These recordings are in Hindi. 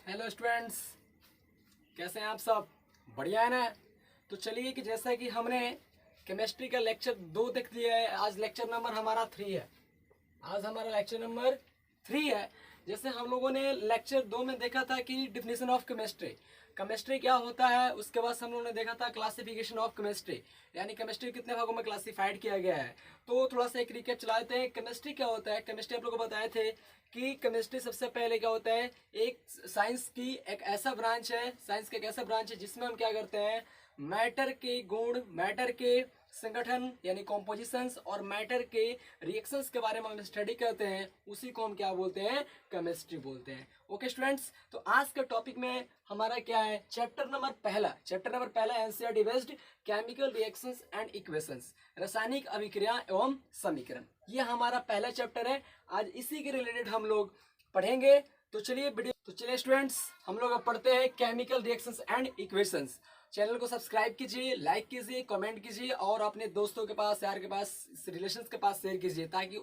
हेलो स्टूडेंट्स, कैसे हैं आप सब? बढ़िया है ना? तो चलिए कि जैसा कि हमने केमिस्ट्री का लेक्चर 2 देख लिया है, आज लेक्चर नंबर हमारा 3 है। आज हमारा लेक्चर नंबर 3 है। जैसे हम लोगों ने लेक्चर 2 में देखा था कि डिफिनेशन ऑफ केमिस्ट्री, केमिस्ट्री क्या होता है। उसके बाद हम लोगों ने देखा था क्लासिफिकेशन ऑफ केमिस्ट्री, यानी केमिस्ट्री कितने भागों में क्लासिफाइड किया गया है। तो थोड़ा सा एक रिकैप चलाते हैं। केमिस्ट्री क्या होता है? केमिस्ट्री आप लोगों को बताए थे कि केमिस्ट्री सबसे पहले क्या होता है, एक साइंस की एक ऐसा ब्रांच है, साइंस का एक ऐसा ब्रांच है जिसमें हम क्या करते हैं, मैटर के गुण, मैटर के संगठन यानी कॉम्पोजिशंस और मैटर के रिएक्शंस के बारे में हम स्टडी करते हैं। उसी को हम क्या बोलते हैं? केमिस्ट्री बोलते हैं। ओके स्टूडेंट्स, तो आज के टॉपिक में हमारा क्या है? चैप्टर नंबर पहला NCERT based chemical reactions and equations, रासायनिक अभिक्रिया एवं समीकरण। ये हमारा पहला चैप्टर है। आज इसी के रिलेटेड हम लोग पढ़ेंगे। तो चलिए स्टूडेंट्स, हम लोग अब पढ़ते हैं chemical reactions and equations. Channel को सब्सक्राइब कीजिए, लाइक कीजिए, कमेंट कीजिए और अपने दोस्तों के पास, यार के पास, रिलेशंस के पास शेयर कीजिए ताकि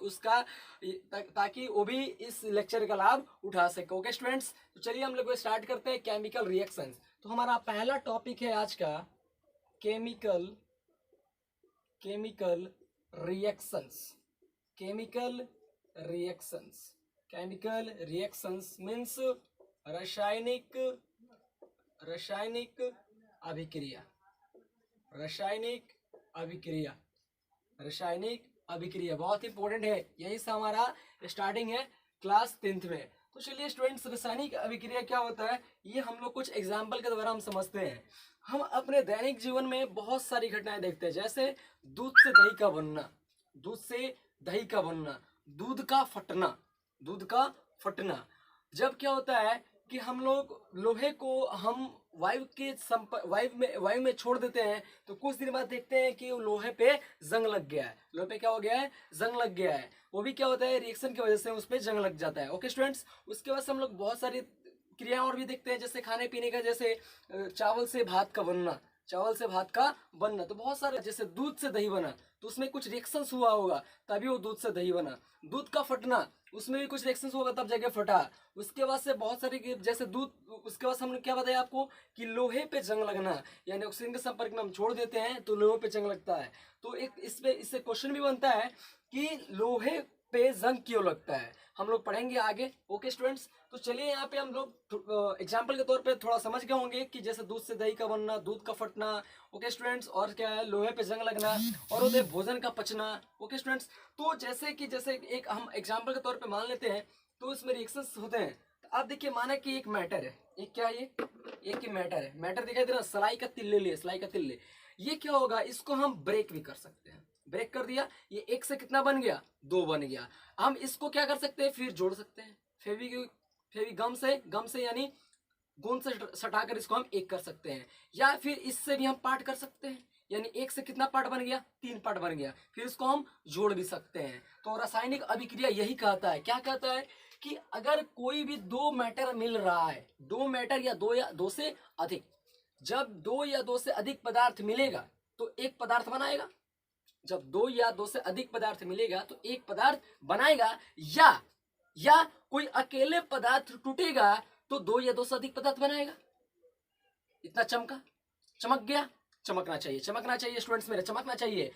वो भी इस लेक्चर का लाभ उठा सके। ओके स्टूडेंट्स, तो चलिए हम लोग स्टार्ट करते हैं केमिकल रिएक्शंस। तो हमारा पहला टॉपिक है आज का chemical reactions. Chemical reactions means रासायनिक अभिक्रिया। बहुत इंपॉर्टेंट है, यही से हमारा स्टार्टिंग है क्लास 10th में। तो चलिए स्टूडेंट्स, रासायनिक अभिक्रिया क्या होता है ये हम लोग कुछ एग्जाम्पल के द्वारा हम समझते हैं। हम अपने दैनिक जीवन में बहुत सारी घटनाएं देखते हैं, जैसे दूध से दही का बनना, दूध का फटना। जब क्या होता है कि हम लोग लोहे को हम वायु में छोड़ देते हैं, तो कुछ दिन बाद देखते हैं कि लोहे पे जंग लग गया है। लोहे पे क्या हो गया है? जंग लग गया है। वो भी क्या होता है? रिएक्शन की वजह से उस पे जंग लग जाता है। ओके स्टूडेंट्स, उसके बाद हम लोग बहुत सारी क्रिया और भी देखते हैं, जैसे खाने पीने का, जैसे चावल से भात का बनना। तो बहुत सारे, जैसे दूध से दही बना, तो उसमें कुछ रिएक्शंस हुआ होगा तभी वो दूध से दही बना। दूध का फटना, उसमें भी कुछ रिएक्शंस होगा तब जगह फटा। उसके बाद से बहुत सारी, जैसे दूध, उसके बाद हमने क्या बताया आपको कि लोहे पे जंग लगना, यानी ऑक्सीजन के संपर्क में हम छोड़ देते हैं तो लोहे पे जंग लगता है। तो एक इससे क्वेश्चन भी बनता है कि लोहे पे जंग क्यों लगता है, हम लोग पढ़ेंगे आगे। ओके स्टूडेंट्स, तो चलिए यहाँ पे हम लोग एग्जाम्पल के तौर पे थोड़ा समझ गए होंगे कि जैसे दूध से दही का बनना, दूध का फटना। ओके स्टूडेंट्स, और क्या है? लोहे पे जंग लगना और होते भोजन का पचना। ओके स्टूडेंट्स, तो जैसे एक हम एग्जाम्पल के तौर पे मान लेते हैं, तो इसमें रिएक्शंस होते हैं। तो आप देखिए, माना कि एक मैटर है, एक क्या है? एक ही मैटर दिखाई दे रहा है, सलाई का तिल्ले। ये क्या होगा? इसको हम ब्रेक भी कर सकते हैं। ब्रेक कर दिया, ये एक से कितना बन गया? 2 बन गया। हम इसको क्या कर सकते हैं? फिर जोड़ सकते हैं फेविगम से यानी गोंद से सटाकर इसको हम एक कर सकते हैं, या फिर इससे भी हम पार्ट कर सकते हैं, यानी एक से कितना पार्ट बन गया? 3 पार्ट बन गया। फिर इसको हम जोड़ भी सकते हैं। तो रासायनिक अभिक्रिया यही कहता है, क्या कहता है कि अगर कोई भी 2 मैटर मिल रहा है, 2 मैटर या 2 से अधिक, जब 2 या 2 से अधिक पदार्थ मिलेगा तो एक पदार्थ बनाएगा। जब 2 या 2 से अधिक पदार्थ मिलेगा तो एक पदार्थ बनाएगा, या कोई अकेले पदार्थ टूटेगा तो 2 या 2 से अधिक पदार्थ बनाएगा। इतना चमक गया? चमकना चाहिए स्टूडेंट्स, मेरे चमकना चाहिए।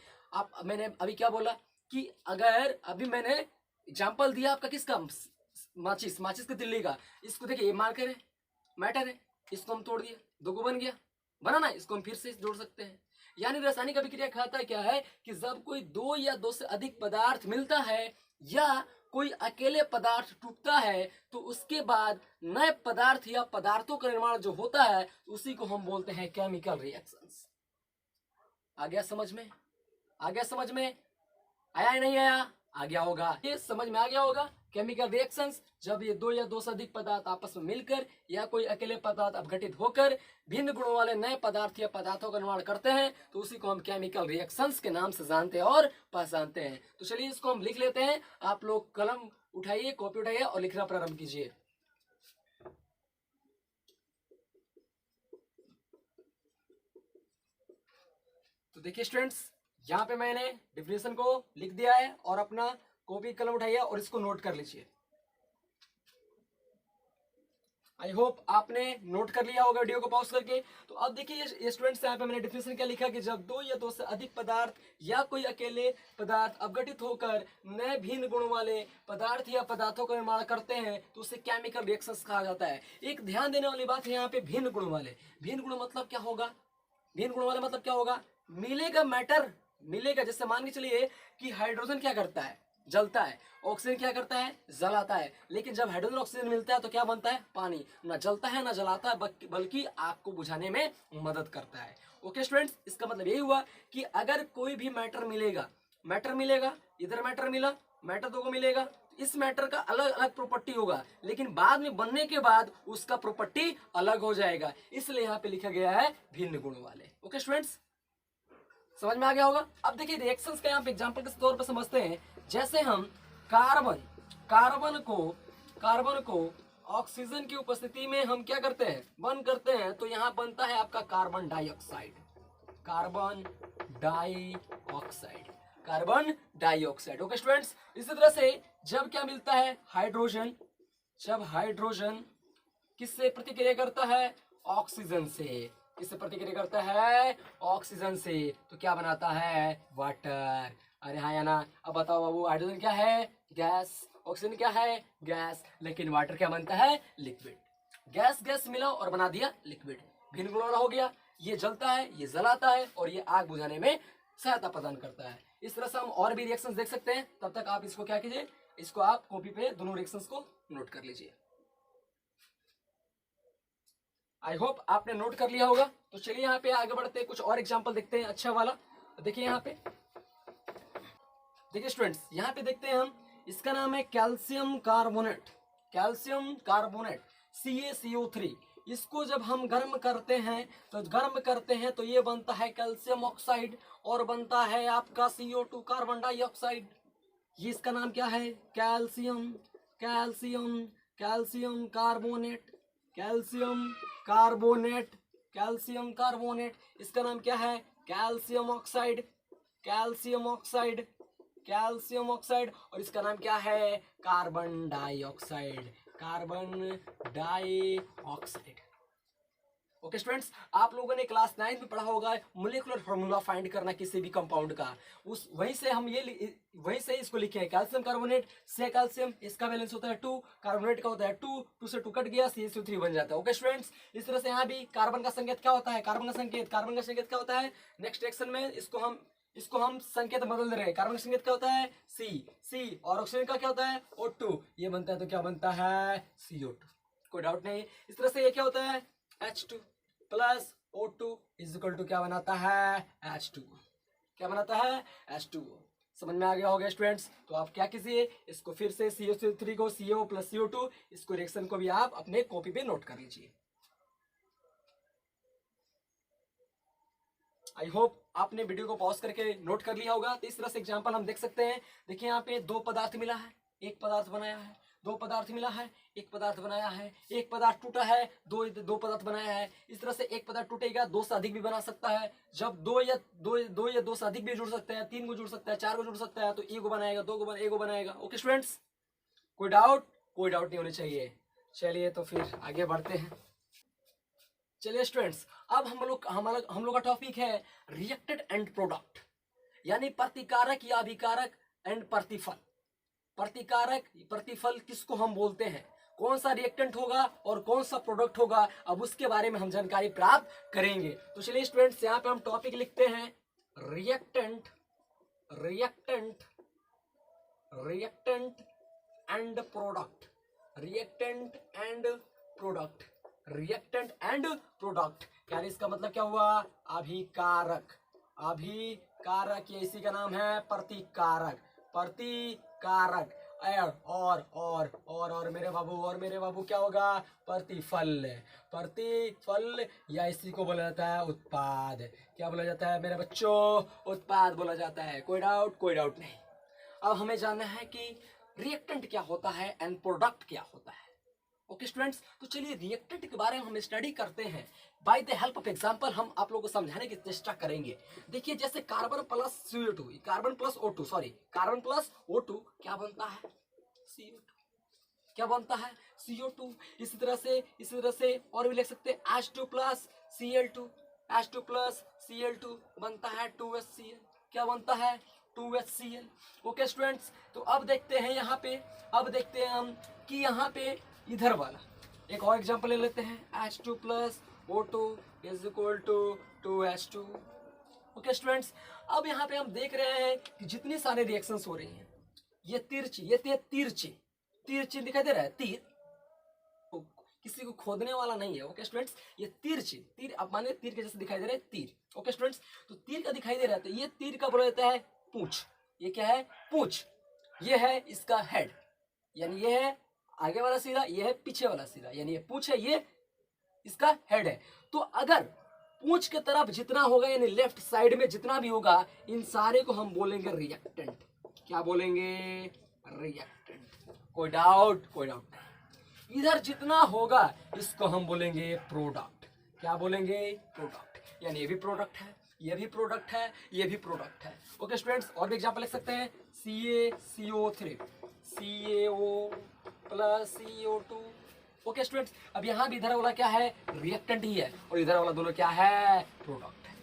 मैंने अभी क्या बोला कि अगर अभी मैंने एग्जांपल दिया आपका किसका? माचिस के तिल्ली का। इसको देखिए, ये मार्कर है, मैटर है, इसको हम तोड़ दिया, 2 को बन गया, बना ना? इसको हम फिर से जोड़ सकते हैं। यानी रासायनिक अभिक्रिया खाता क्या है कि जब कोई 2 या 2 से अधिक पदार्थ मिलता है या कोई अकेले पदार्थ टूटता है, तो उसके बाद नए पदार्थ या पदार्थों का निर्माण जो होता है, उसी को हम बोलते हैं केमिकल रिएक्शंस। आ गया समझ में? आया नहीं आया? आ गया होगा, ये समझ में आ गया होगा। केमिकल रिएक्शंस, जब ये 2 या 2 से अधिक पदार्थ आपस में मिलकर या कोई अकेले पदार्थ अपघटित होकर भिन्न गुणों वाले नए पदार्थ या पदार्थों का निर्माण करते हैं, तो उसी को हम केमिकल रिएक्शंस के नाम से जानते हैं और पहचानते हैं। तो चलिए इसको हम लिख लेते हैं। आप लोग कलम उठाइए, कॉपी उठाइए और लिखना प्रारंभ कीजिए। तो देखिए स्टूडेंट्स, यहाँ पे मैंने डिफिनेशन को लिख दिया है और अपना कॉपी कलम उठाइए और इसको नोट कर लीजिए। आई होप आपने नोट कर लिया होगा वीडियो को पॉज करके। तो अब देखिए ये स्टूडेंट्स यहाँ पे मैंने डिफिनेशन क्या लिखा कि जब दो या दो से अधिक पदार्थ या कोई अकेले पदार्थ अपघटित होकर नए भिन्न गुणों वाले पदार्थ या पदार्थों का निर्माण करते हैं तो उसे केमिकल रिएक्शंस कहा जाता है। एक ध्यान देने वाली बात है यहाँ पे भिन्न गुणों वाले। भिन्न गुण मतलब क्या होगा? भिन्न गुण वाला मतलब क्या होगा? मिलेगा मैटर, मिलेगा। जैसे मान के चलिए कि हाइड्रोजन क्या करता है? जलता है। ऑक्सीजन क्या करता है? जलाता है। लेकिन जब हाइड्रोजन ऑक्सीजन मिलता है तो क्या बनता है? पानी। ना जलता है ना जलाता है, बल्कि आग को बुझाने में मदद करता है। ओके स्टूडेंट्स, इसका मतलब यही हुआ कि अगर कोई भी मैटर मिलेगा, मैटर मिलेगा, इधर मैटर मिला, मैटर दो को मिलेगा, इस मैटर का अलग अलग प्रॉपर्टी होगा, लेकिन बाद में बनने के बाद उसका प्रॉपर्टी अलग हो जाएगा। इसलिए यहाँ पे लिखा गया है भिन्न गुण वाले। ओके स्टूडेंट्स, समझ में आ गया होगा। अब देखिए रिएक्शंस का यहाँ पे एग्जांपल के तौर पर समझते हैं। जैसे हम कार्बन कार्बन को ऑक्सीजन की उपस्थिति में हम क्या करते हैं? बंद करते हैं, तो यहाँ बनता है आपका carbon dioxide. Carbon dioxide, carbon dioxide. Okay students, इसी तरह से जब क्या मिलता है? हाइड्रोजन। जब हाइड्रोजन किससे प्रतिक्रिया करता है? ऑक्सीजन से। किससे प्रतिक्रिया करता है? ऑक्सीजन से। तो क्या बनाता है? वाटर। अरे हाँ या ना? अब बताओ बाबू, हाइड्रोजन क्या है? गैस। ऑक्सीजन क्या है? गैस। लेकिन वाटर क्या बनता है? लिक्विड। गैस गैस मिला और बना दिया लिक्विड। भिन्न गुण वाला हो गया। ये जलता है, ये जलाता है, और ये आग बुझाने में सहायता प्रदान करता है। इस तरह से हम और भी रिएक्शंस देख सकते हैं। तब तक आप इसको क्या कीजिए, इसको आप कॉपी पे दोनों रिएक्शंस को नोट कर लीजिए। आई होप आपने नोट कर लिया होगा। तो चलिए यहाँ पे आगे बढ़ते हैं, कुछ और एग्जांपल देखते हैं अच्छा वाला। देखिए यहाँ पे, देखिए स्टूडेंट्स, यहाँ पे देखते हैं हम। इसका नाम है calcium carbonate. Calcium carbonate CaCO3। इसको जब हम गर्म करते हैं तो ये बनता है कैल्शियम ऑक्साइड, और बनता है आपका CO2 कार्बन डाइऑक्साइड। ये इसका नाम क्या है? Calcium calcium calcium carbonate. Calcium carbonate, calcium carbonate. इसका नाम क्या है? Calcium oxide. Calcium oxide, calcium oxide. और इसका नाम क्या है? Carbon dioxide. Carbon dioxide. Okay students, आप लोगों ने क्लास 9 में पढ़ा होगा मोलिकुलर फार्मूला फाइंड करना किसी भी कंपाउंड का। उस वहीं से हम वहीं से इसको लिखे हैं। कैल्शियम कार्बोनेट से कैल्शियम, इसका बैलेंस होता है 2, कार्बोनेट का होता है 2, 2 से 2 कट गया, CaCO3 बन जाता है। ओके स्टूडेंट्स, इस तरह से यहाँ भी कार्बन का संकेत क्या होता है? कार्बन का संकेत क्या होता है? नेक्स्ट रिएक्शन में इसको हम संकेत बदल दे रहे हैं। कार्बन का संकेत क्या होता है? C, और ऑक्सीजन का क्या होता है? O2। ये बनता है तो क्या बनता है? CO2। कोई डाउट नहीं। इस तरह से ये क्या होता है? H2 plus O2 is equal to क्या बनाता है? H2O। क्या बनाता है? H2O। समझ में आ गया होगा स्टूडेंट्स। तो आप क्या कीजिए, इसको फिर से CaCO3 को CO प्लस CO2, इसको रिएक्शन को भी आप अपने कॉपी पे नोट कर लीजिए। आई होप आपने वीडियो को पॉज करके नोट कर लिया होगा। तो इस तरह से एग्जांपल हम देख सकते हैं। देखिए यहाँ पे दो पदार्थ मिला है, एक पदार्थ बनाया है। दो पदार्थ मिला है, एक पदार्थ बनाया है। एक पदार्थ टूटा है, दो पदार्थ बनाया है। इस तरह से एक पदार्थ टूटेगा, दो से अधिक भी बना सकता है। जब दो से अधिक भी जुड़ सकता है, 3 को जुड़ सकता है, 4 को जुड़ सकता है, तो एक बनाएगा, एक बनाएगा। ओके स्टूडेंट्स, कोई डाउट नहीं होनी चाहिए। चलिए तो फिर आगे बढ़ते हैं। चलिए स्टूडेंट्स, अब हम लोग का टॉपिक है रिएक्टेड एंड प्रोडक्ट, यानी प्रतिकारक या अभिकारक एंड प्रतिफल। प्रतिकारक प्रतिफल किसको हम बोलते हैं, कौन सा रिएक्टेंट होगा और कौन सा प्रोडक्ट होगा, अब उसके बारे में हम जानकारी प्राप्त करेंगे। तो चलिए स्टूडेंट्स, यहाँ पे हम टॉपिक लिखते हैं reactant reactant reactant and product. Reactant and product, reactant and product, यानी इसका मतलब क्या हुआ? अभिकारक। अभिकारक, ये इसी का नाम है प्रतिकारक। प्रतिकारक और मेरे बाबू क्या होगा? प्रतिफल। प्रतिफल, या इसी को बोला जाता है उत्पाद। क्या बोला जाता है मेरे बच्चों? उत्पाद बोला जाता है। कोई डाउट नहीं। अब हमें जानना है कि रिएक्टेंट क्या होता है एंड प्रोडक्ट क्या होता है। ओके स्टूडेंट्स, तो चलिए रिएक्टेंट के बारे में हम स्टडी करते हैं। By the help of example हम आप लोगों को समझाने की चेष्टा करेंगे। देखिए जैसे कार्बन प्लस O2 क्या बनता है? CO2। क्या बनता है CO2। इसी तरह से और भी लिख सकते हैं H2 plus Cl2, H2 plus Cl2 बनता है 2HCl। क्या बनता है 2HCl। ओके स्टूडेंट्स, तो अब देखते हैं यहाँ पे, अब देखते हैं हम कि यहाँ पे इधर वाला एक और एग्जांपल ले लेते हैं H2 plus O2 is equal to 2H2। Okay students, अब यहाँ पे हम देख रहे हैं कि जितनी सारे रिएक्शंस हो रही हैं, ये तिरछी, ये तिरछी तिरछी दिखाई दे रहा है, तीर किसी को खोदने वाला नहीं है। ओके स्टूडेंट्स, ये तिरछी तीर, अब माने तीर के जैसे दिखाई दे रहा है तीर। ओके स्टूडेंट्स, तो तीर का दिखाई दे रहा है, ये तीर का बोला जाता है पूंछ। ये क्या है पूंछ, ये है इसका हेड, यानी ये है आगे वाला सिरा, ये है पीछे वाला सिरा, यानी ये पूंछ है, ये इसका हेड है। तो अगर पूंछ के तरफ जितना होगा यानी लेफ्ट साइड में जितना भी होगा, इन सारे को हम बोलेंगे रिएक्टेंट। क्या बोलेंगे रिएक्टेंट। कोई डाउट नहीं। इधर जितना होगा इसको हम बोलेंगे प्रोडक्ट। क्या बोलेंगे प्रोडक्ट, यानी ये भी प्रोडक्ट है, ये भी प्रोडक्ट है, ये भी प्रोडक्ट है। ओके स्टूडेंट्स, और भी एग्जांपल लिख सकते हैं CaCO3 CaO plus CO2। Okay students, अब यहाँ भी इधर वाला क्या है रिएक्टेंट ही है, और इधर वाला दोनों क्या है प्रोडक्ट है।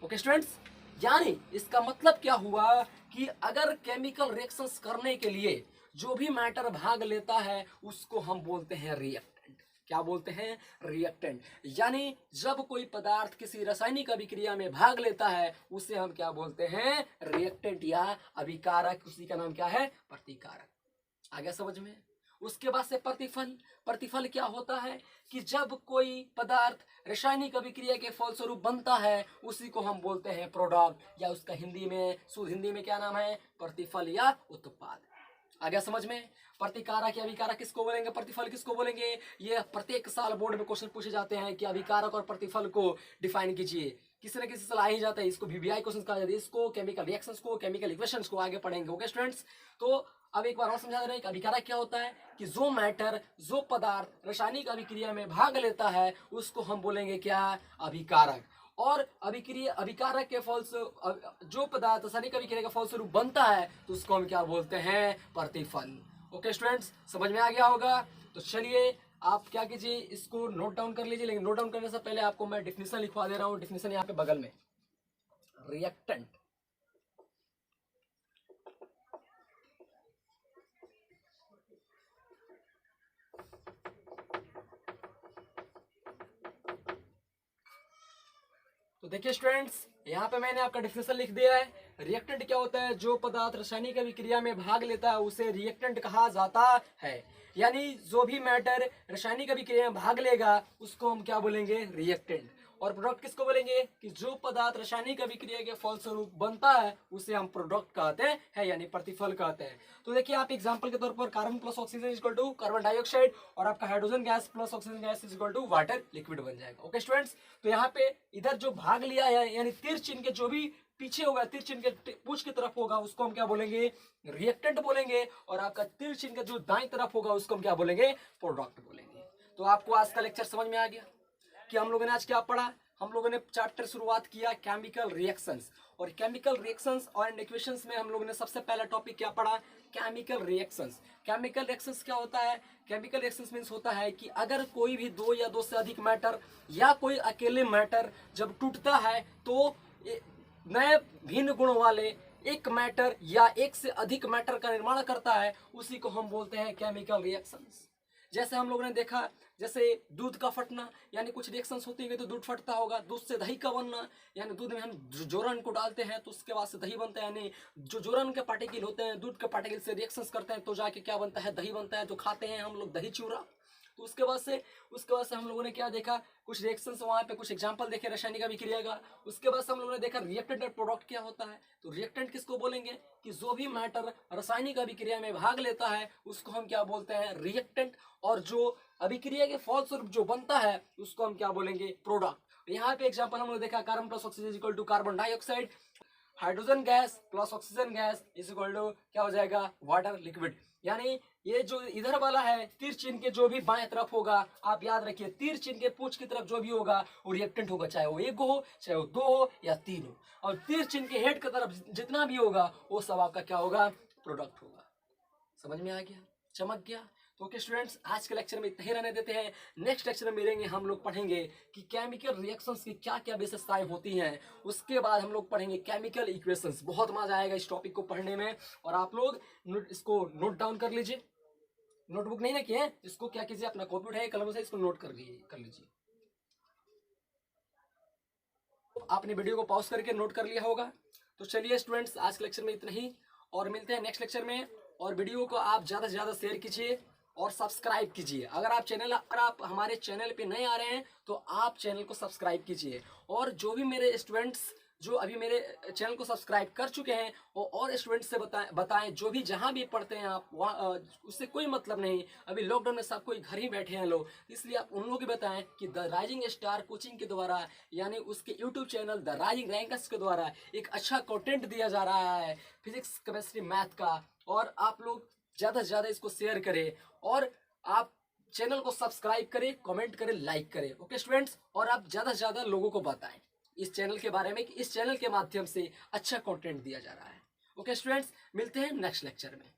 ओके स्टूडेंट्स, यानी इसका मतलब क्या हुआ कि अगर केमिकल रिएक्शंस करने के लिए जो भी मैटर भाग लेता है उसको हम बोलते हैं रिएक्टेंट। क्या बोलते हैं रिएक्टेंट। यानी जब कोई पदार्थ किसी रासायनिक अभिक्रिया में भाग लेता है उसे हम क्या बोलते हैं रिएक्टेंट या अभिकारक। उसी का नाम क्या है प्रतिकारक। आ गया समझ में। उसके बाद से प्रतिफल। प्रतिफल क्या होता है कि जब कोई पदार्थ रासायनिक अभिक्रिया के फलस्वरूप बनता है उसी को हम बोलते हैं प्रोडक्ट, या उसका हिंदी में शुद्ध हिंदी में क्या नाम है प्रतिफल या उत्पाद। आ गया समझ में। प्रतिकारक या अभिकारक किसको बोलेंगे, प्रतिफल किसको बोलेंगे। ये प्रत्येक साल बोर्ड में क्वेश्चन पूछे जाते हैं कि अभिकारक और प्रतिफल को डिफाइन कीजिए। किसी न किसी से ला ही जाता है, इसको VBI क्वेश्चन कहा जाता है, इसको केमिकल रिएक्शंस को, केमिकल इक्वेशंस को आगे पढ़ेंगे। ओके स्टूडेंट्स, तो अब एक बार और समझा दे रहे हैं कि अभिकारक क्या होता है कि जो मैटर, जो पदार्थ रासायनिक अभिक्रिया में भाग लेता है उसको हम बोलेंगे क्या अभिकारक। और अभिकारक के फल से जो पदार्थ रासायनिक अभिक्रिया का फलस्वरूप बनता है तो उसको हम क्या बोलते हैं प्रतिफल। ओके स्टूडेंट्स, समझ में आ गया होगा। तो चलिए आप क्या कीजिए, इसको नोट डाउन कर लीजिए, लेकिन नोट डाउन करने से पहले आपको मैं डिफिनेशन लिखवा दे रहा हूँ। डिफिनेशन यहाँ पे बगल में, रिएक्टेंट तो देखिए स्टूडेंट्स, यहाँ पे मैंने आपका डिफिनेशन लिख दिया है। रिएक्टेंट क्या होता है, जो पदार्थ रासायनिक अभिक्रिया में भाग लेता है उसे रिएक्टेंट कहा जाता है। यानी जो भी मैटर रासायनिक अभिक्रिया में भाग लेगा उसको हम क्या बोलेंगे रिएक्टेंट। और प्रोडक्ट किसको बोलेंगे कि जो पदार्थ रासायनिक अभिक्रिया के फलस्वरूप बनता है उसे हम प्रोडक्ट कहते हैं, यानी प्रतिफल कहते हैं। तो देखिए आप एग्जांपल के तौर पर carbon plus oxygen equal to carbon dioxide, और आपका hydrogen gas plus oxygen gas equal to water liquid बन जाएगा। ओके स्टूडेंट्स, तो यहाँ पे इधर जो भाग लिया है यानी तीर चिन्ह के जो भी पीछे होगा, तीर चिन्ह के पूंछ की तरफ होगा उसको हम क्या बोलेंगे रिएक्टेंट बोलेंगे, और आपका तीर चिन्ह का जो दाएं तरफ होगा उसको हम क्या बोलेंगे प्रोडक्ट बोलेंगे। तो आपको आज का लेक्चर समझ में आ गया कि हम लोगों ने आज क्या पढ़ा। हम लोगों ने चैप्टर शुरुआत किया केमिकल रिएक्शंस, और केमिकल रिएक्शंस और इक्वेशंस में हम लोगों ने सबसे पहला टॉपिक क्या पढ़ा केमिकल रिएक्शंस। केमिकल रिएक्शंस क्या होता है, केमिकल रिएक्शंस मींस होता है कि अगर कोई भी दो या दो से अधिक मैटर या कोई अकेले मैटर जब टूटता है तो नए भिन्न गुण वाले एक मैटर या एक से अधिक मैटर का निर्माण करता है, उसी को हम बोलते हैं केमिकल रिएक्शंस। जैसे हम लोगों ने देखा, जैसे दूध का फटना, यानी कुछ रिएक्शंस होती है तो दूध फटता होगा। दूध से दही का बनना, यानी दूध में हम जोरन को डालते हैं तो उसके बाद से दही बनता है, यानी जो जोरन के पार्टिकल होते हैं दूध के पार्टिकल से रिएक्शंस करते हैं तो जाके क्या बनता है दही बनता है, जो खाते हैं हम लोग दही चूरा। तो उसके बाद से हम लोगों ने क्या देखा, कुछ रिएक्शंस वहाँ पे कुछ एग्जांपल देखे रासायनिक अभिक्रिया का। उसके बाद से हम लोगों ने देखा रिएक्टेंट और प्रोडक्ट क्या होता है। तो रिएक्टेंट किसको बोलेंगे कि जो भी मैटर रासायनिक अभिक्रिया में भाग लेता है उसको हम क्या बोलते हैं रिएक्टेंट, और जो अभिक्रिया के फलस्वरूप जो बनता है उसको हम क्या बोलेंगे प्रोडक्ट। यहाँ पे एग्जाम्पल हम लोग देखा carbon plus oxygen equal to carbon dioxide, hydrogen gas plus oxygen gas is equal to क्या हो जाएगा वाटर लिक्विड। यानी ये जो इधर वाला है तीर चिन्ह के जो भी बाएं तरफ होगा, आप याद रखिए तीर चिन्ह के पूंछ की तरफ जो भी होगा वो रिएक्टेंट होगा, चाहे वो एक हो, चाहे वो दो हो या तीन हो। और तीर चिन्ह के हेड की तरफ जितना भी होगा वो सब आपका क्या होगा प्रोडक्ट होगा। समझ में आ गया। चमक गया। तो ओके स्टूडेंट्स, आज के लेक्चर में इतना ही रहने देते हैं। नेक्स्ट लेक्चर में मिलेंगे, हम लोग पढ़ेंगे कि केमिकल रिएक्शंस की क्या क्या विशेषताएं होती हैं। उसके बाद हम लोग पढ़ेंगे केमिकल इक्वेशंस। बहुत मजा आएगा इस टॉपिक को पढ़ने में। और आप लोग इसको नोट डाउन कर लीजिए। नोटबुक नहीं ना किए, इसको क्या कीजिए, अपना कॉपी उठाइए, कलम से इसको नोट कर लीजिए। आपने वीडियो को पॉज करके नोट कर लिया होगा। तो चलिए स्टूडेंट्स, आज के लेक्चर में इतना ही, और मिलते हैं नेक्स्ट लेक्चर में। और वीडियो को आप ज़्यादा से ज़्यादा शेयर कीजिए और सब्सक्राइब कीजिए। अगर आप हमारे चैनल पे नए आ रहे हैं तो आप चैनल को सब्सक्राइब कीजिए। और जो भी मेरे स्टूडेंट्स जो अभी मेरे चैनल को सब्सक्राइब कर चुके हैं वो और स्टूडेंट्स से बताएं जो भी जहां भी पढ़ते हैं आप, वहाँ उससे कोई मतलब नहीं। अभी लॉकडाउन में सब कोई घर ही बैठे हैं लोग, इसलिए आप उन लोगों को बताएं कि द राइजिंग स्टार कोचिंग के द्वारा, यानी उसके YouTube channel the rising rankers के द्वारा एक अच्छा कंटेंट दिया जा रहा है फिजिक्स, केमिस्ट्री, मैथ का। और आप लोग ज़्यादा से ज़्यादा इसको शेयर करें और आप चैनल को सब्सक्राइब करें, कमेंट करें, लाइक करें। ओके स्टूडेंट्स, और आप ज़्यादा से ज़्यादा लोगों को बताएं इस चैनल के बारे में कि इस चैनल के माध्यम से अच्छा कंटेंट दिया जा रहा है। ओके स्टूडेंट्स, मिलते हैं नेक्स्ट लेक्चर में।